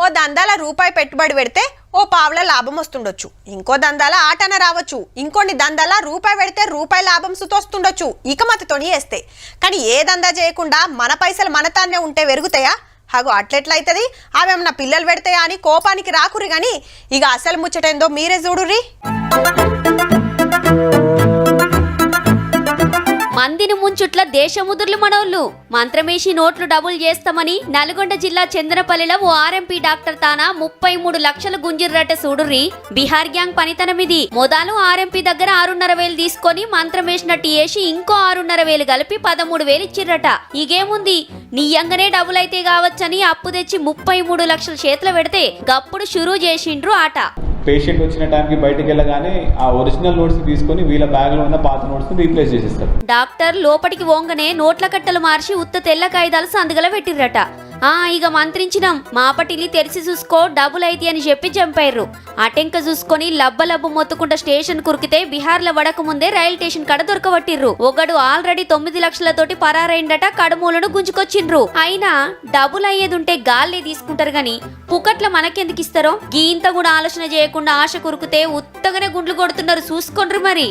ఓ దందాల రూపాయి పెట్టుబడి పెడితే ఓ పావుల లాభం వస్తుండొచ్చు, ఇంకో దందాల ఆటన రావచ్చు, ఇంకొన్ని దందాల రూపాయి పెడితే రూపాయి లాభం సుతొస్తుండొచ్చు ఇక మతతోని వేస్తే. కానీ ఏ దందా చేయకుండా మన పైసలు మనతానే ఉంటే పెరుగుతాయా? హాగో అట్లెట్లయితుంది? అవేమన్నా పిల్లలు పెడతాయా అని కోపానికి రాకురి కానీ ఇక అసలు ముచ్చటేందో మీరే చూడుర్రి. మందిని ముంచుట్ల దేశముదుర్లు మనోళ్ళు మంత్రమేసి నోట్లు డబుల్ చేస్తామని నల్గొండ జిల్లా చందనపల్లిలో ఓ ఆర్ఎంపీ డాక్టర్ తానా 33 లక్షలు గుంజిర్రట చూడుర్రి. బీహార్ గ్యాంగ్ పనితనమిది. మొదలు ఆర్ఎంపీ దగ్గర 6,500 తీసుకొని మంత్రమేసినట్టు వేసి ఇంకో 6,500 కలిపి 13,000 ఇచ్చిర్రట. ఇగేముంది నియంగానే డబుల్ అయితే కావచ్చని అప్పు తెచ్చి 33 లక్షలు చేతులు పెడితే గప్పుడు షురూ చేసిండ్రు ఆట. పేషెంట్ వచ్చిన టైంకి బయటకు వెళ్ళగానే ఆ ఒరిజినల్ నోట్స్ తీసుకొని వీళ్ళ బ్యాగ్లో ఉన్న పాత నోట్స్ రీప్లేస్ చేసేస్తారు. డాక్టర్ లోపటికి వంగనే నోట్ల కట్టలు మార్చి ఉత్త తెల్ల కాగితాలు సందుగల పెట్టిర్రట. ఇక మంత్రించినాం మాపటిని తెరిచి చూసుకో డబుల్ అయితే అని చెప్పి చంపారు. అటెంక చూసుకొని లబ్బ మొత్తుకుంట స్టేషన్ కురికితే బీహార్లో వడక ముందే రైల్ స్టేషన్ కడ దొరకబట్టిర్రు. ఒకడు ఆల్రెడీ 9 లక్షలతోటి పరారైందట, కడుమూలను గుంజుకొచ్చిండ్రు. అయినా డబుల్ అయ్యేదుంటే గాల్లే తీసుకుంటారు గాని పుకట్ల మనకెందుకు ఇస్తారో గీంత కూడా ఆలోచన చేయకుండా ఆశ కురికితే ఉత్తగానే గుండ్లు కొడుతున్నారు. చూసుకోండ్రు మరి.